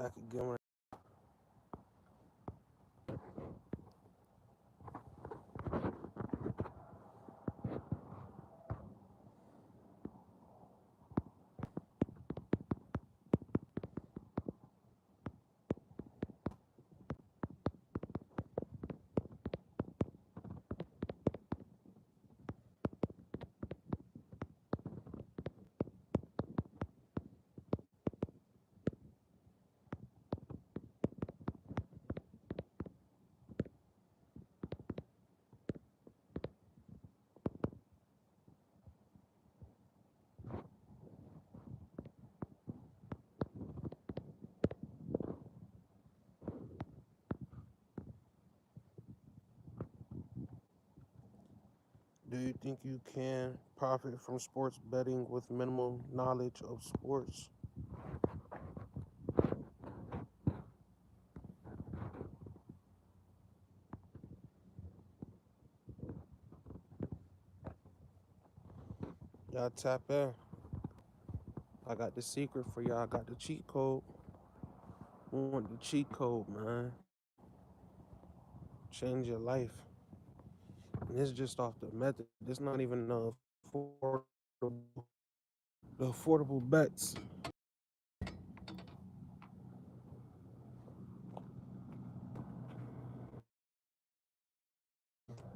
back again. Do you think you can profit from sports betting with minimal knowledge of sports? Y'all tap in. I got the secret for y'all. I got the cheat code. We want the cheat code, man. Change your life. And it's just off the method. It's not even affordable, the affordable bets.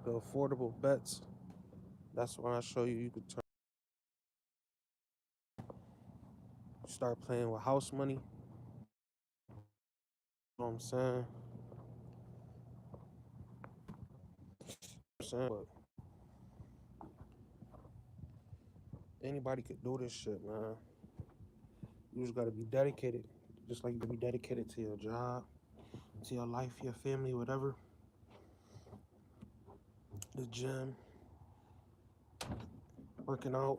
The affordable bets. That's when I show you could start playing with house money. You know what I'm saying? But anybody could do this shit, man. You just gotta be dedicated. Just like you gotta be dedicated to your job, to your life, your family, whatever. The gym, working out.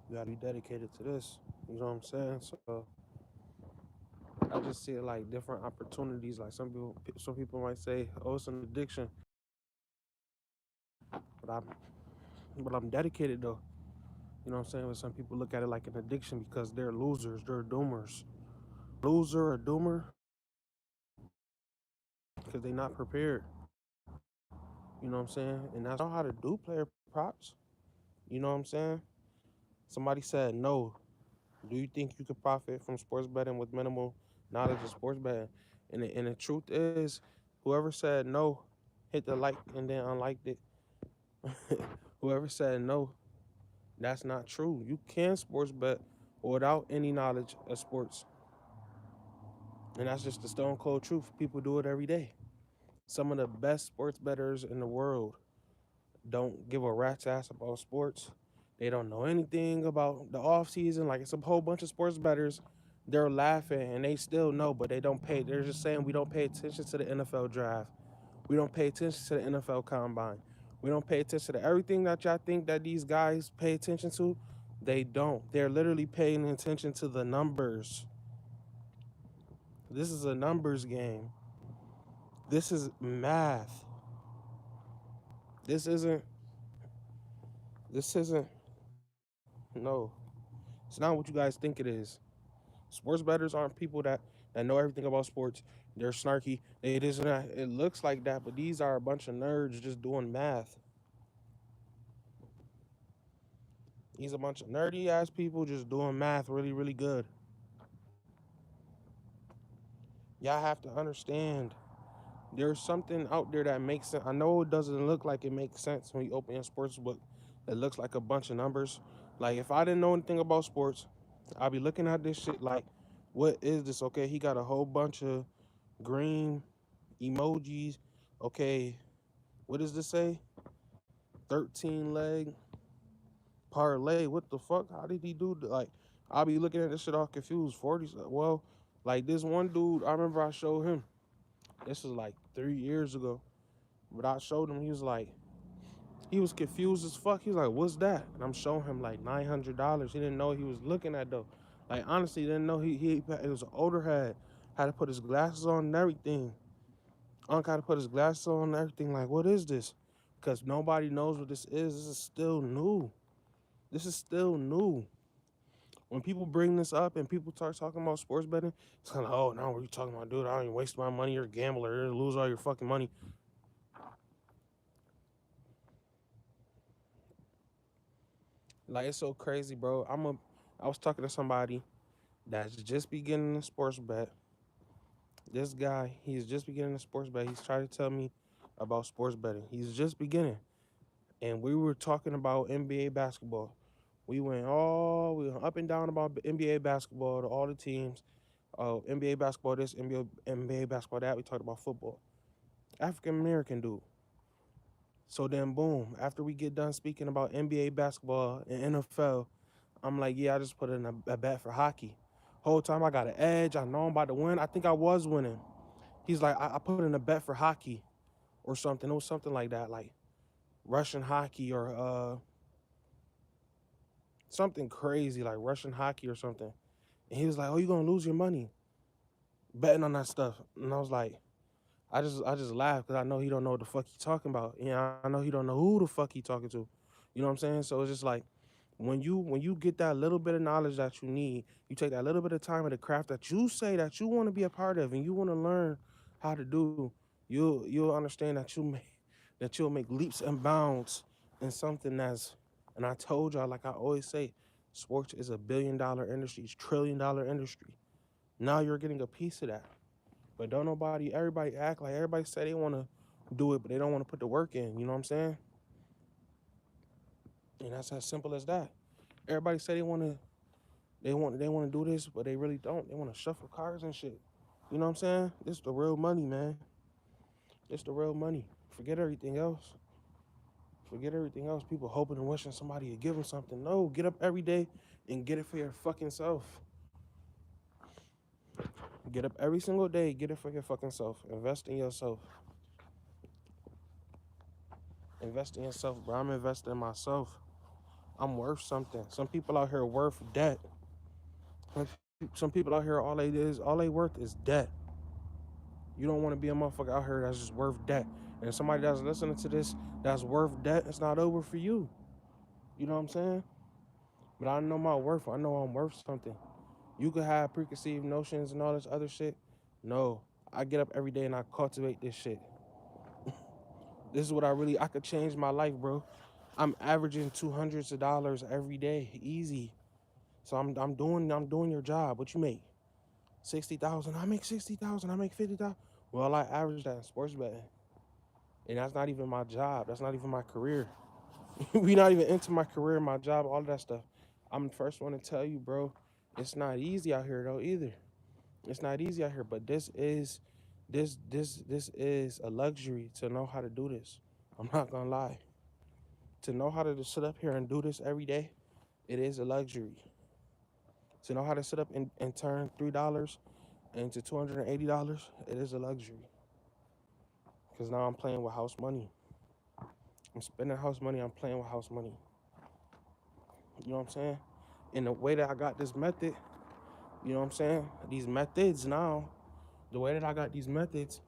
You gotta be dedicated to this. You know what I'm saying? So I just see it like different opportunities. Like some people might say, "Oh, it's an addiction," but I'm dedicated though. You know what I'm saying? But some people look at it like an addiction because they're losers, they're doomers. Loser or doomer because they're not prepared. You know what I'm saying? And that's how to do player props. You know what I'm saying? Somebody said no. Do you think you could profit from sports betting with minimal knowledge of sports betting? And the truth is, whoever said no, hit the like and then unliked it. Whoever said no, that's not true. You can sports bet without any knowledge of sports. And that's just the stone cold truth. People do it every day. Some of the best sports bettors in the world don't give a rat's ass about sports. They don't know anything about the off season. Like it's a whole bunch of sports bettors. They're laughing and they still know, but they don't pay. They're just saying we don't pay attention to the NFL draft. We don't pay attention to the NFL combine. We don't pay attention to everything that y'all think that these guys pay attention to. They don't. They're literally paying attention to the numbers. This is a numbers game. This is math. This isn't. This isn't. No. It's not what you guys think it is. Sports bettors aren't people that know everything about sports. They're snarky. It isn't. It looks like that, but these are a bunch of nerds just doing math. These a bunch of nerdy ass people just doing math really, really good. Y'all have to understand. There's something out there that makes sense. I know it doesn't look like it makes sense when you open your sports book. It looks like a bunch of numbers. Like if I didn't know anything about sports, I'd be looking at this shit like, what is this? Okay, he got a whole bunch of green emojis. Okay, what does this say? 13 leg parlay. What the fuck? How did he do that? Like, I'll be looking at this shit all confused. 40s. Well, like this one dude, I remember I showed him. This was like 3 years ago. But I showed him, he was confused as fuck. He was like, what's that? And I'm showing him like $900. He didn't know what he was looking at though. Like honestly, he didn't know he was an older head. Had to put his glasses on and everything. Unc had to put his glasses on and everything. Like, what is this? Because nobody knows what this is. This is still new. This is still new. When people bring this up and people start talking about sports betting, it's kind of, oh, now what are you talking about, dude? I don't even waste my money. You're a gambler. You're gonna lose all your fucking money. Like, it's so crazy, bro. I was talking to somebody that's just beginning to sports bet. This guy, he's just beginning to sports bet. He's trying to tell me about sports betting. He's just beginning. And we were talking about NBA basketball. We went up and down about NBA basketball to all the teams. NBA basketball this, NBA basketball that. We talked about football. African American dude. So then, boom. After we get done speaking about NBA basketball and NFL, I'm like, yeah, I just put in a bet for hockey. Whole time I got an edge. I know I'm about to win. I think I was winning. He's like, I put in a bet for hockey or something. It was something like that, like Russian hockey or something crazy like Russian hockey or something. And he was like, "Oh, you gonna lose your money betting on that stuff?" And I was like, I just laughed because I know he don't know what the fuck he talking about. Yeah, I know he don't know who the fuck he talking to. You know what I'm saying? So it's just like when you get that little bit of knowledge that you need, you take that little bit of time of the craft that you say that you want to be a part of and you want to learn how to do, you'll understand that you'll make leaps and bounds in something that's, and I told y'all, like I always say, sports is $1 billion industry, it's $1 trillion industry. Now you're getting a piece of that. But don't nobody, everybody act like everybody say they want to do it, but they don't want to put the work in. You know what I'm saying? And that's as simple as that. Everybody say they want to do this, but they really don't. They want to shuffle cards and shit. You know what I'm saying? This the real money, man. It's the real money. Forget everything else. Forget everything else. People hoping and wishing somebody would give them something. No, get up every day and get it for your fucking self. Get up every single day, get it for your fucking self. Invest in yourself. Invest in yourself, bro. I'm investing in myself. I'm worth something. Some people out here worth debt. Some people out here, all they worth is debt. You don't want to be a motherfucker out here that's just worth debt. And somebody that's listening to this that's worth debt, it's not over for you. You know what I'm saying? But I know my worth. I know I'm worth something. You could have preconceived notions and all this other shit. No, I get up every day and I cultivate this shit. This is what I could change my life, bro. I'm averaging $200s every day, easy. So I'm doing your job. What you make? 60,000. I make 60,000. I make 50,000. Well, I average that in sports betting, and that's not even my job. That's not even my career. We not even into my career, my job, all of that stuff. I'm the first one to tell you, bro. It's not easy out here though either. It's not easy out here, but this is a luxury to know how to do this. I'm not gonna lie. To know how to just sit up here and do this every day, it is a luxury. To know how to sit up and turn $3 into $280, it is a luxury. Because now I'm playing with house money. I'm spending house money, I'm playing with house money. You know what I'm saying? And the way that I got this method, you know what I'm saying? These methods now, the way that I got these methods,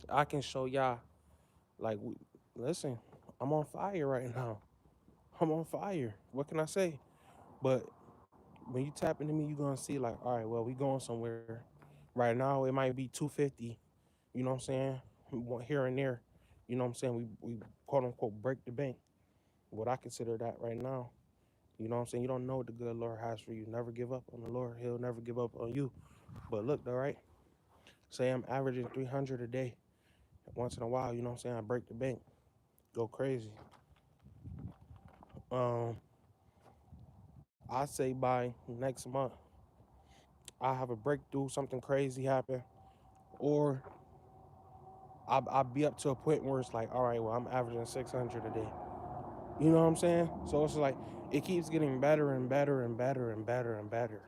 I can show y'all, like, listen, I'm on fire right now. I'm on fire. What can I say? But when you tap into me, you're gonna see like, all right, well, we going somewhere. Right now, it might be 250. You know what I'm saying? Here and there. You know what I'm saying? We quote unquote break the bank. What I consider that right now. You know what I'm saying? You don't know what the good Lord has for you. Never give up on the Lord. He'll never give up on you. But look, though, right? Say I'm averaging 300 a day. Once in a while, you know what I'm saying? I break the bank. Go crazy. Um, I say by next month, I have a breakthrough, something crazy happen, or I'll be up to a point where it's like, all right, well, I'm averaging 600 a day. You know what I'm saying? So it's like it keeps getting better and better and better and better and better.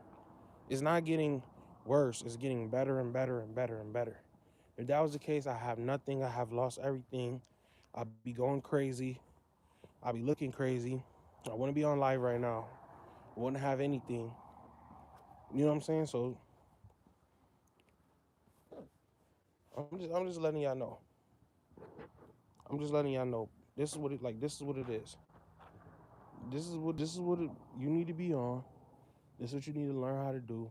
It's not getting worse. It's getting better and better and better and better. If that was the case, I have nothing. I have lost everything. I'll be going crazy. I'll be looking crazy. I wouldn't be on live right now. I wouldn't have anything. You know what I'm saying? So I'm just letting y'all know. I'm just letting y'all know. This is what it is. This is what you need to be on. This is what you need to learn how to do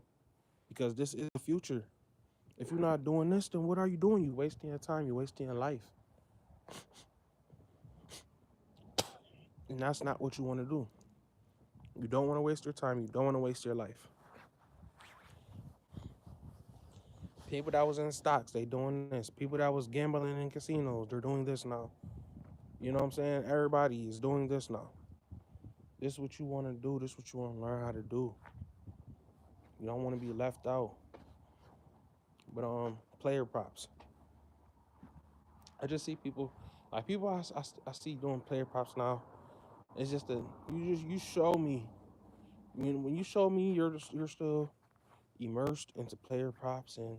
because this is the future. If you're not doing this, then what are you doing? You wasting your time. You're wasting your life, and that's not what you want to do. You don't want to waste your time. You don't want to waste your life. People that was in stocks, they doing this. People that was gambling in casinos, they're doing this now. You know what I'm saying? Everybody is doing this now. This is what you want to do. This is what you want to learn how to do. You don't want to be left out. But player props. I just see people, like people I see doing player props now. It's just that you show me. When you show me you're still immersed into player props and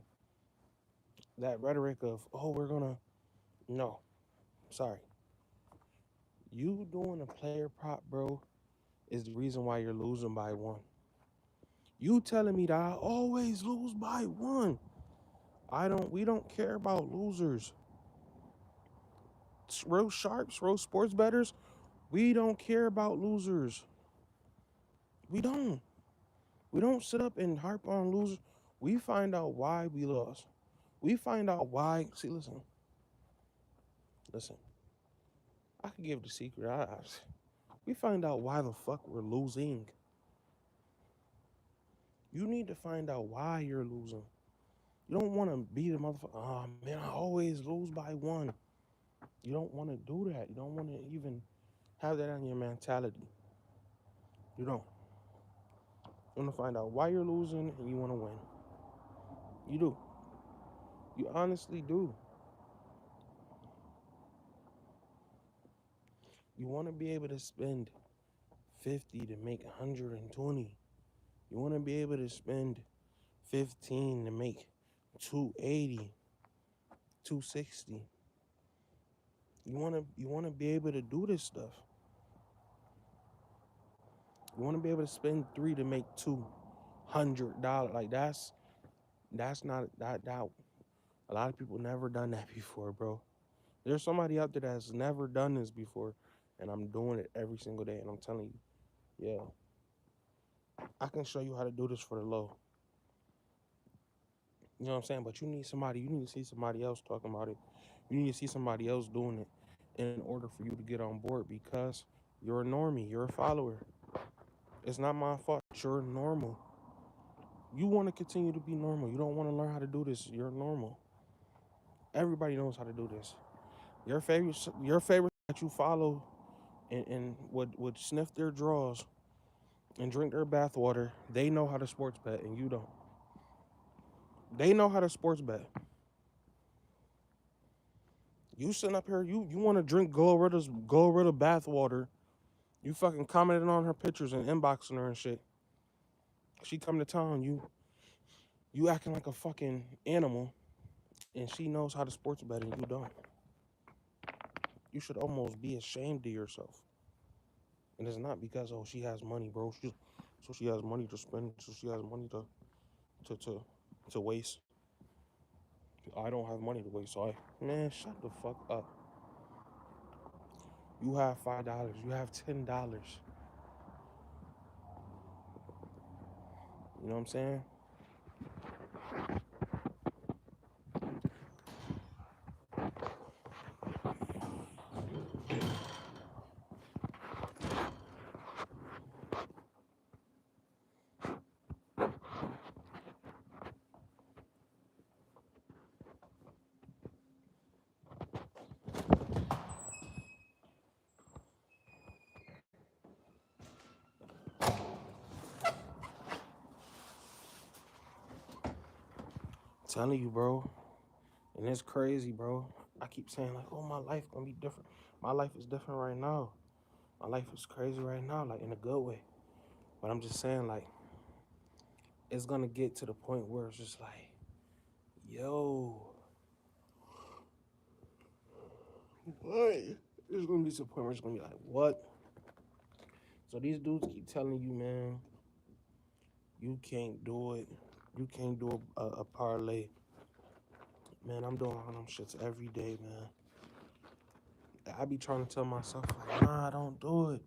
that rhetoric of we're gonna no, sorry. You doing a player prop, bro, is the reason why you're losing by one. You telling me that I always lose by one. We don't care about losers. Real sharps, real sports bettors, we don't care about losers. We don't. We don't sit up and harp on losers. We find out why we lost. We find out why. See, listen. I could give the secret. We find out why the fuck we're losing. You need to find out why you're losing. You don't want to be the motherfucker. Oh man, I always lose by one. You don't want to do that. You don't want to even have that on your mentality. You don't. You want to find out why you're losing and you want to win. You do. You honestly do. You want to be able to spend 50 to make 120. You want to be able to spend 15 to make 280, 260. You want to be able to do this stuff. You want to be able to spend 3 to make $200. Like that's not that a lot of people never done that before, bro. There's somebody out there that's never done this before, and I'm doing it every single day. And I'm telling you, yeah, I can show you how to do this for the low. You know what I'm saying? But you need somebody. You need to see somebody else talking about it. You need to see somebody else doing it in order for you to get on board because you're a normie. You're a follower. It's not my fault. You're normal. You want to continue to be normal. You don't want to learn how to do this. You're normal. Everybody knows how to do this. Your favorite that you follow and would sniff their drawers and drink their bathwater, they know how to sports bet and you don't. They know how to sports bet. You sitting up here, you want to drink Gorilla bathwater. You fucking commented on her pictures and inboxing her and shit. She come to town, you acting like a fucking animal, and she knows how to sports bet and you don't. You should almost be ashamed of yourself. And it's not because she has money, bro. So she has money to spend. So she has money to to to waste. I don't have money to waste. So man, shut the fuck up. You have $5. You have $10. You know what I'm saying? I'm telling you, bro. And it's crazy, bro. I keep saying like, oh, my life gonna be different. My life is different right now. My life is crazy right now, like in a good way. But I'm just saying, like, it's gonna get to the point where it's just like, yo, what? It's gonna be to the point where it's gonna be like, what? So these dudes keep telling you, man, you can't do it. You can't do a parlay. Man, I'm doing all them shits every day, man. I be trying to tell myself, like, nah, I don't do it.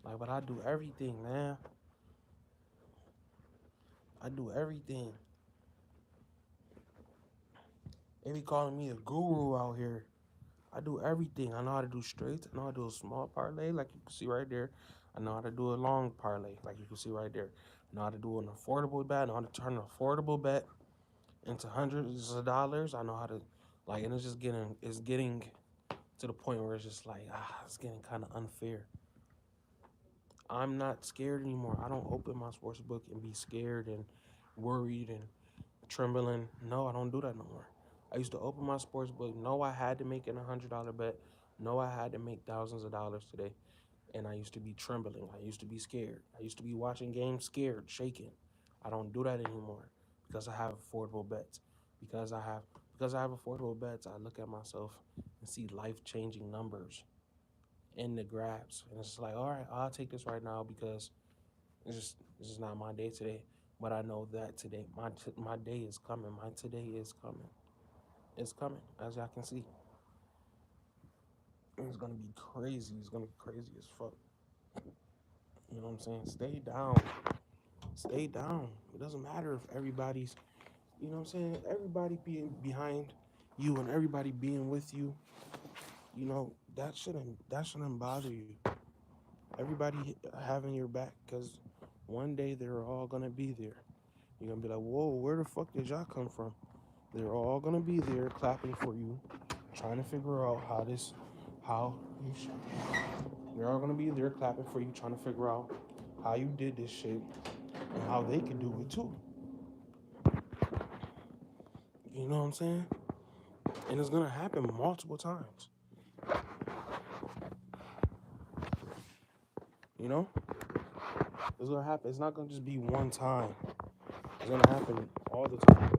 Like, but I do everything, man. I do everything. They be calling me a guru out here. I do everything. I know how to do straights. I know how to do a small parlay, like you can see right there. I know how to do a long parlay, like you can see right there. I know how to do an affordable bet. I know how to turn an affordable bet into hundreds of dollars. I know how to, like, and it's getting to the point where it's just like, it's getting kind of unfair. I'm not scared anymore. I don't open my sports book and be scared and worried and trembling. No, I don't do that no more. I used to open my sports book. No, I had to make an $100 bet. No, I had to make thousands of dollars today. And I used to be trembling. I used to be scared. I used to be watching games scared, shaking. I don't do that anymore because I have affordable bets. Because I have because I have affordable bets, I look at myself and see life-changing numbers in the grabs. And it's like, all right, I'll take this right now because it's just not my day today. But I know that today, my day is coming. My today is coming. It's coming, as y'all can see. It's gonna be crazy. It's gonna be crazy as fuck. You know what I'm saying? Stay down. Stay down. It doesn't matter if everybody's, you know what I'm saying? Everybody being behind you and everybody being with you. You know that shouldn't bother you. Everybody having your back, because one day they're all gonna be there. You're gonna be like, whoa, where the fuck did y'all come from? They're all gonna be there clapping for you, trying to figure out how you should. They're all gonna be there clapping for you, trying to figure out how you did this shit and how they could do it too. You know what I'm saying? And it's gonna happen multiple times. You know, it's gonna happen. It's not gonna just be one time. It's gonna happen all the time.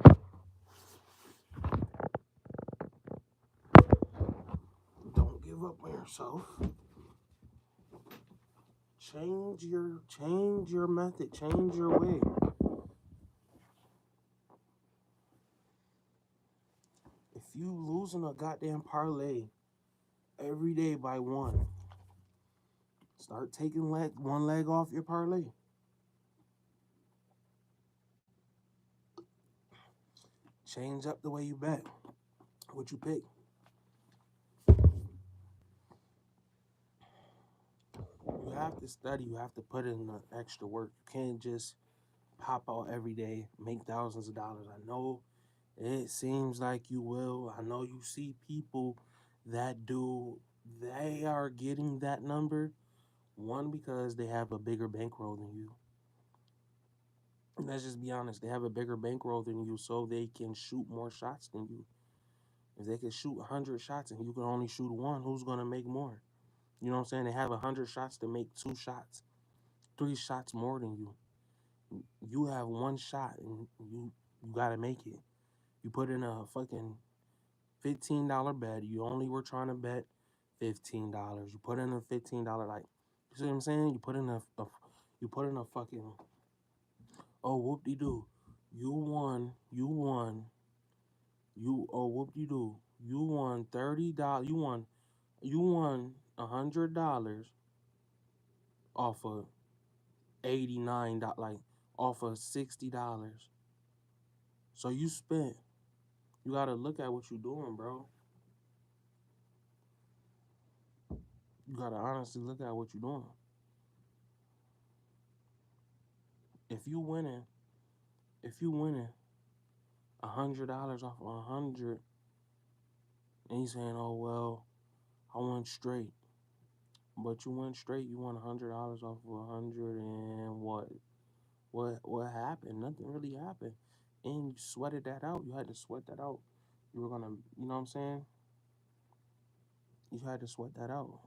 Don't give up on yourself. Change your method. Change your way. If you losing a goddamn parlay every day by one, start taking one leg off your parlay. Change up the way you bet. What you pick. You have to study. You have to put in the extra work. You can't just pop out every day, make thousands of dollars. I know it seems like you will. I know you see people that do. They are getting that number. One, because they have a bigger bankroll than you. Let's just be honest. They have a bigger bankroll than you, so they can shoot more shots than you. If they can shoot 100 shots and you can only shoot one, who's going to make more? You know what I'm saying? They have 100 shots to make two shots, three shots more than you. You have one shot and you got to make it. You put in a fucking $15 bet. You only were trying to bet $15. You put in a $15, like, you see what I'm saying? You put in a fucking, oh, whoop de doo. Oh, whoop de doo. You won $30. You won $100 off of $89, like off of $60. So you gotta look at what you're doing, bro. You gotta honestly look at what you're doing. If you winning, if you winning $100 off of 100, and you saying, oh well, I went straight. But you went straight, you won $100 off of 100, and what? What happened? Nothing really happened. And you sweated that out. You had to sweat that out. You were gonna, you know what I'm saying? You had to sweat that out.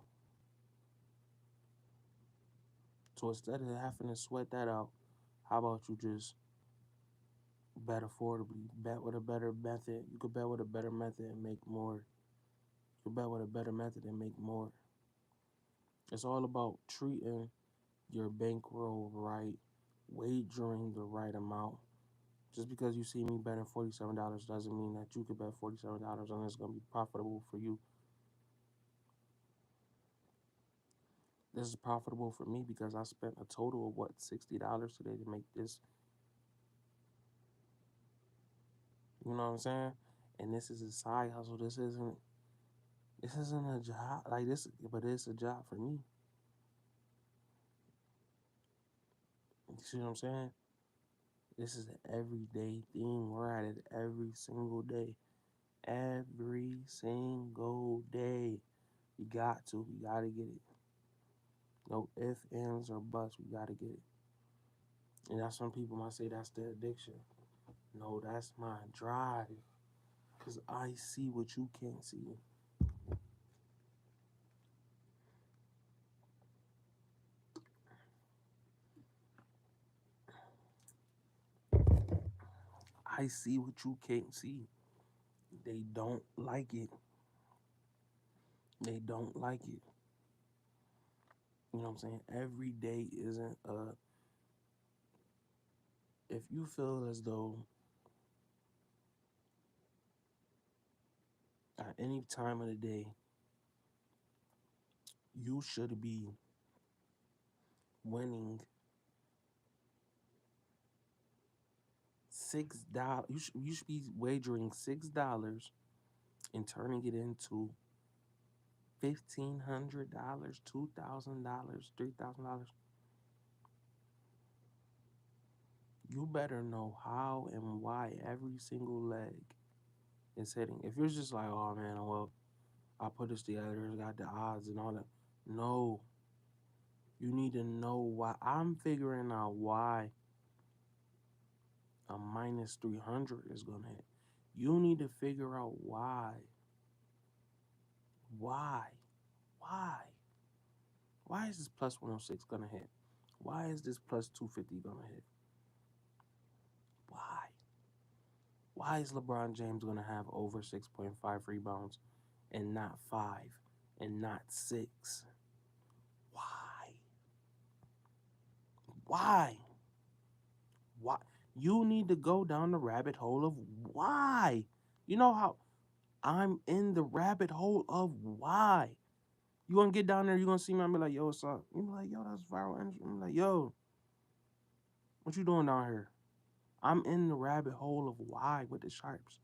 So instead of having to sweat that out, how about you just bet affordably? Bet with a better method. You could bet with a better method and make more. You could bet with a better method and make more. It's all about treating your bankroll right, wagering the right amount. Just because you see me betting $47 doesn't mean that you could bet $47 and it's gonna be profitable for you. This is profitable for me because I spent a total of what, $60 today to make this You know what I'm saying? And this is a side hustle. This isn't a job like this, but it's a job for me. You see what I'm saying? This is an everyday thing. We're at it every single day. Every single day. You got to. We gotta get it. No ifs, ands, or buts. We gotta get it. And that's some people might say that's the addiction. No, that's my drive. Cause I see what you can't see. I see what you can't see. They don't like it. They don't like it. You know what I'm saying? Every day isn't a. If you feel as though at any time of the day you should be winning $6, you should be wagering $6 and turning it into $1,500, $2,000, $3,000. You better know how and why every single leg is hitting. If you're just like, oh man, well, I put this together, got the odds and all that. No, you need to know why. I'm figuring out why a minus 300 is going to hit. You need to figure out why. Why? Why? Why is this plus 106 going to hit? Why is this plus 250 going to hit? Why? Why is LeBron James going to have over 6.5 rebounds and not 5 and not 6? Why? Why? Why? You need to go down the rabbit hole of why. You know how I'm in the rabbit hole of why. You gonna get down there, you gonna see me, I'm be like, yo, what's up? You be like, yo, that's viral energy. I'm like, yo, what you doing down here? I'm in the rabbit hole of why with the sharps.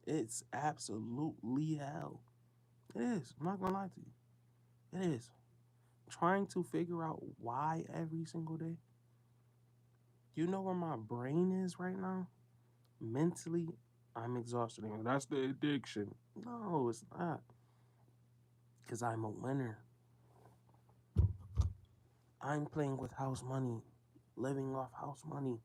It's absolutely hell. It is. I'm not gonna lie to you. It is. Trying to figure out why every single day. You know where my brain is right now? Mentally, I'm exhausted. That's the addiction. No, it's not. Because I'm a winner. I'm playing with house money, living off house money.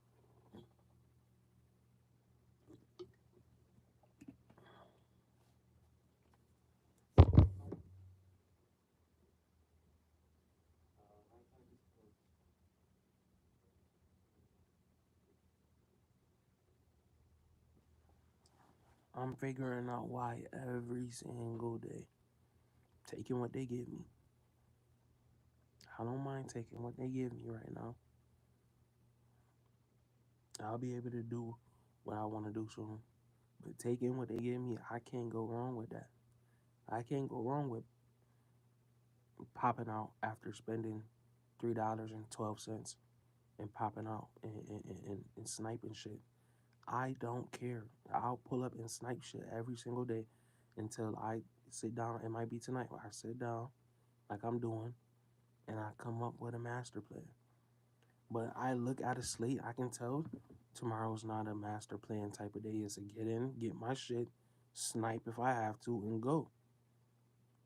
I'm figuring out why every single day. Taking what they give me. I don't mind taking what they give me right now. I'll be able to do what I want to do soon. But taking what they give me, I can't go wrong with that. I can't go wrong with popping out after spending $3.12 and popping out and sniping shit. I don't care. I'll pull up and snipe shit every single day until I sit down. It might be tonight where I sit down like I'm doing and I come up with a master plan. But I look at a slate, I can tell tomorrow's not a master plan type of day. It's a get in, get my shit, snipe if I have to, and go.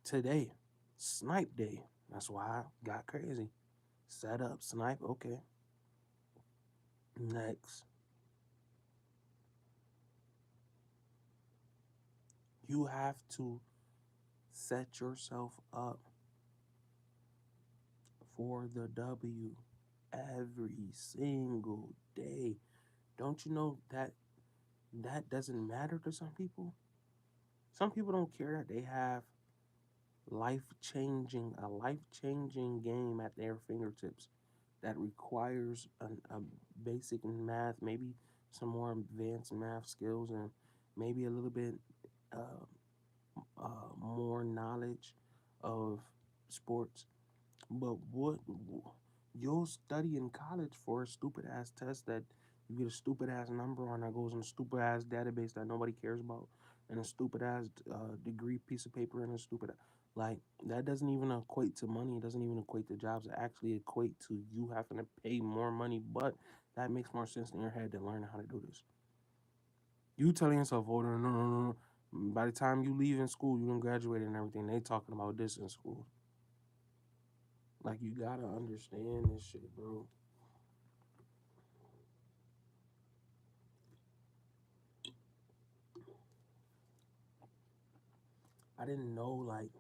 Today, snipe day. That's why I got crazy. Set up, snipe, okay. Next, you have to set yourself up for the W every single day. Don't you know that that doesn't matter to some people? Some people don't care that they have a life changing game at their fingertips that requires a basic math, maybe some more advanced math skills, and maybe a little bit uh, more knowledge of sports. But what you'll study in college for a stupid ass test that You get a stupid ass number on that goes in a stupid ass database that nobody cares about, and a stupid ass degree piece of paper and a stupid like that doesn't even equate to money. It doesn't even equate to jobs. It actually equate to you having to pay more money. But that makes more sense in your head than learning how to do this. You telling yourself, "Oh no, no, no, no, no." By the time you leave in school, you done graduated and everything. They talking about this in school. Like you gotta understand this shit, bro. I didn't know like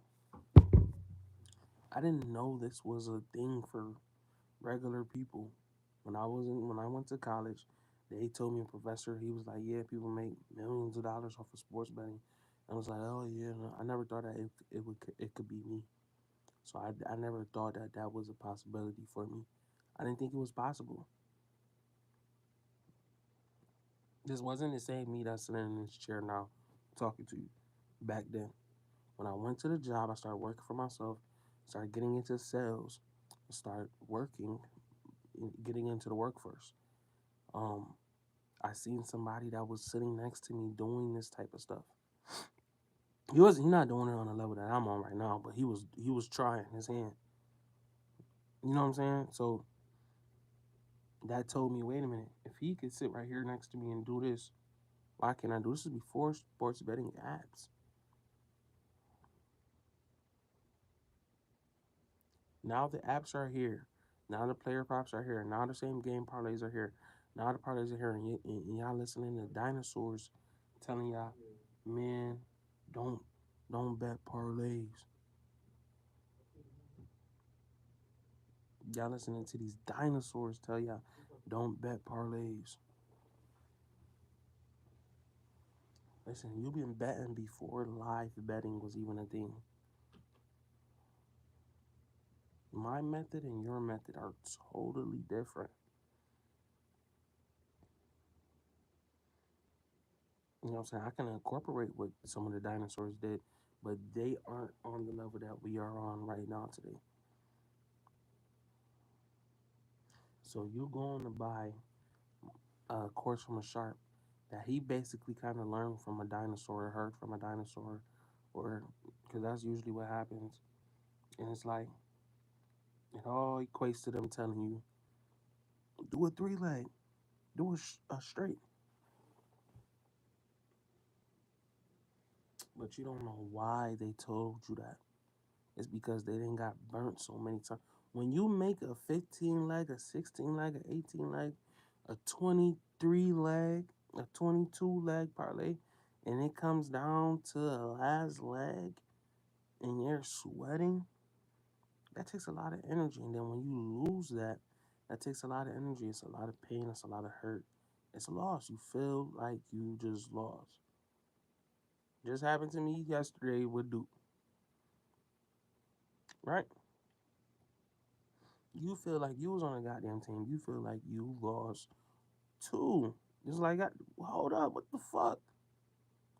I didn't know this was a thing for regular people. When I went to college, they told me a professor, he was like, "Yeah, people make millions of dollars off of sports betting." I was like, "Oh yeah," no, I never thought that it could be me. So I never thought that that was a possibility for me. I didn't think it was possible. This wasn't the same me that's sitting in this chair now talking to you back then. When I went to the job, I started working for myself, started getting into sales, started working, getting into the workforce. Um, I seen somebody that was sitting next to me doing this type of stuff. He not doing it on the level that I'm on right now, but he was trying his hand. You know what I'm saying? So that told me, wait a minute, if he could sit right here next to me and do this, why can't I do this? Is before sports betting apps. Now the apps are here. Now the player props are here. Now the same game parlays are here. Now the parlays are here, and y'all listening to dinosaurs telling y'all, man, don't don't bet parlays. Y'all listening to these dinosaurs tell y'all, don't bet parlays. Listen, you've been betting before live betting was even a thing. My method and your method are totally different. You know what I'm saying? I can incorporate what some of the dinosaurs did, but they aren't on the level that we are on right now today. So you're going to buy a course from a shark that he basically kind of learned from a dinosaur, or heard from a dinosaur, or because that's usually what happens. And it's like it all equates to them telling you, do a three leg, do a straight, but you don't know why they told you that. It's because they didn't got burnt so many times. When you make a 15 leg, a 16 leg, a 18 leg, a 23 leg, a 22 leg parlay, and it comes down to the last leg and you're sweating, that takes a lot of energy. And then when you lose that, that takes a lot of energy. It's a lot of pain. It's a lot of hurt. It's a loss. You feel like you just lost. Just happened to me yesterday with Duke, right? You feel like you was on a goddamn team. You feel like you lost too. It's like, hold up, what the fuck?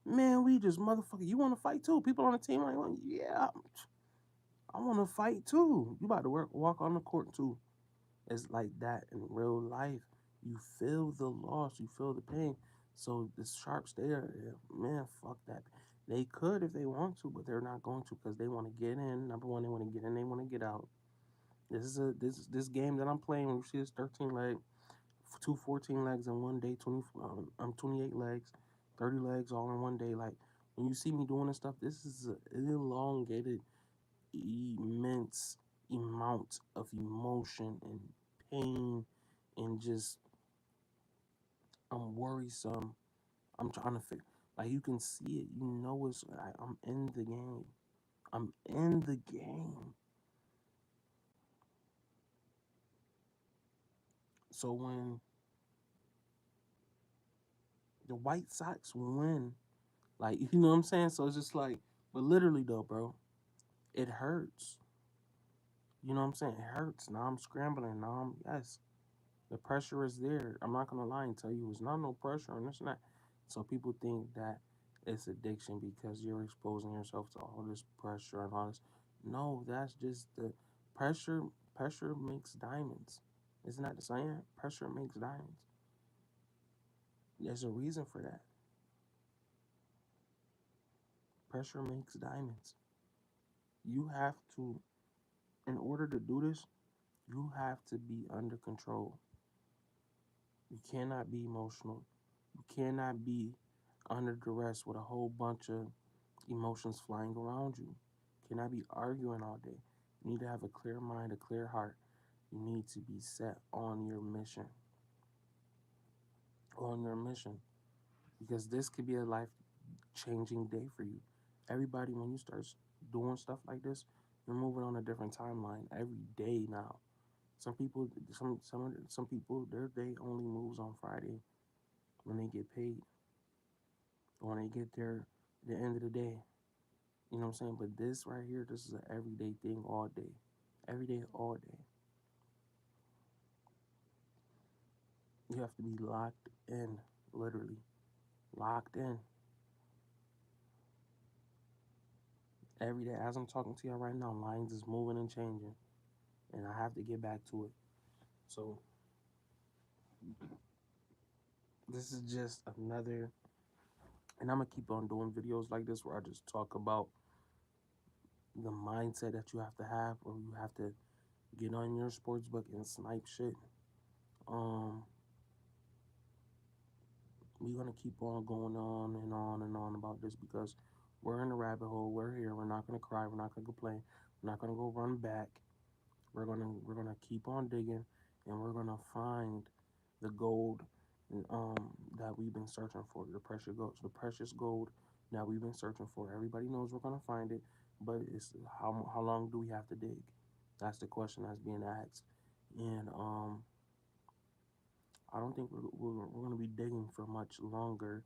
Man, we just motherfucker. You want to fight too? People on the team like, well, yeah, I want to fight too. You about to walk on the court too. It's like that in real life. You feel the loss, you feel the pain. So the sharps there, man, fuck that. They could if they want to, but they're not going to because they want to get in. Number one, they want to get in. They want to get out. This game that I'm playing. You see, it's 13 leg, two 14 legs in one day. I'm 28 legs, 30 legs all in one day. Like when you see me doing this stuff, this is an elongated, immense amount of emotion and pain and just I'm worrisome. I'm trying to figure. Like you can see it. You know it's. I'm in the game. I'm in the game. So when the White Sox win, like you know what I'm saying. So it's just like, but literally though, bro, it hurts. You know what I'm saying? It hurts. Now I'm scrambling. Now I'm yes. The pressure is there. I'm not gonna lie and tell you it's not no pressure and this and that. So people think that it's addiction because you're exposing yourself to all this pressure and all this. No, that's just the pressure. Pressure makes diamonds. Isn't that the saying? Pressure makes diamonds. There's a reason for that. Pressure makes diamonds. You have to, in order to do this, you have to be under control. You cannot be emotional. You cannot be under duress with a whole bunch of emotions flying around you. You cannot be arguing all day. You need to have a clear mind, a clear heart. You need to be set on your mission. On your mission. Because this could be a life changing day for you. Everybody, when you start doing stuff like this, you're moving on a different timeline every day now. Some people, some people, their day only moves on Friday when they get paid, or when they get there at the end of the day. You know what I'm saying? But this right here, this is an everyday thing all day, every day, all day. You have to be locked in, literally locked in every day. As I'm talking to y'all right now, lines is moving and changing, and I have to get back to it. So this is just another, and I'm gonna keep on doing videos like this where I just talk about the mindset that you have to have, or you have to get on your sports book and snipe shit. Um, we're gonna keep on going on and on and on about this because we're in the rabbit hole. We're here. We're not gonna cry. We're not gonna complain. We're not gonna go run back. We're gonna keep on digging, and we're gonna find the gold that we've been searching for. The precious gold that we've been searching for. Everybody knows we're gonna find it, but it's how long do we have to dig? That's the question that's being asked, and I don't think we're gonna be digging for much longer.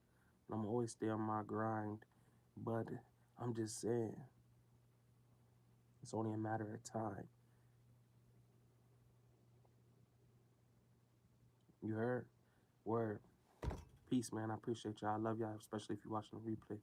I'm gonna always stay on my grind, but I'm just saying it's only a matter of time. You heard? Word. Peace, man. I appreciate y'all. I love y'all, especially if you're watching the replay.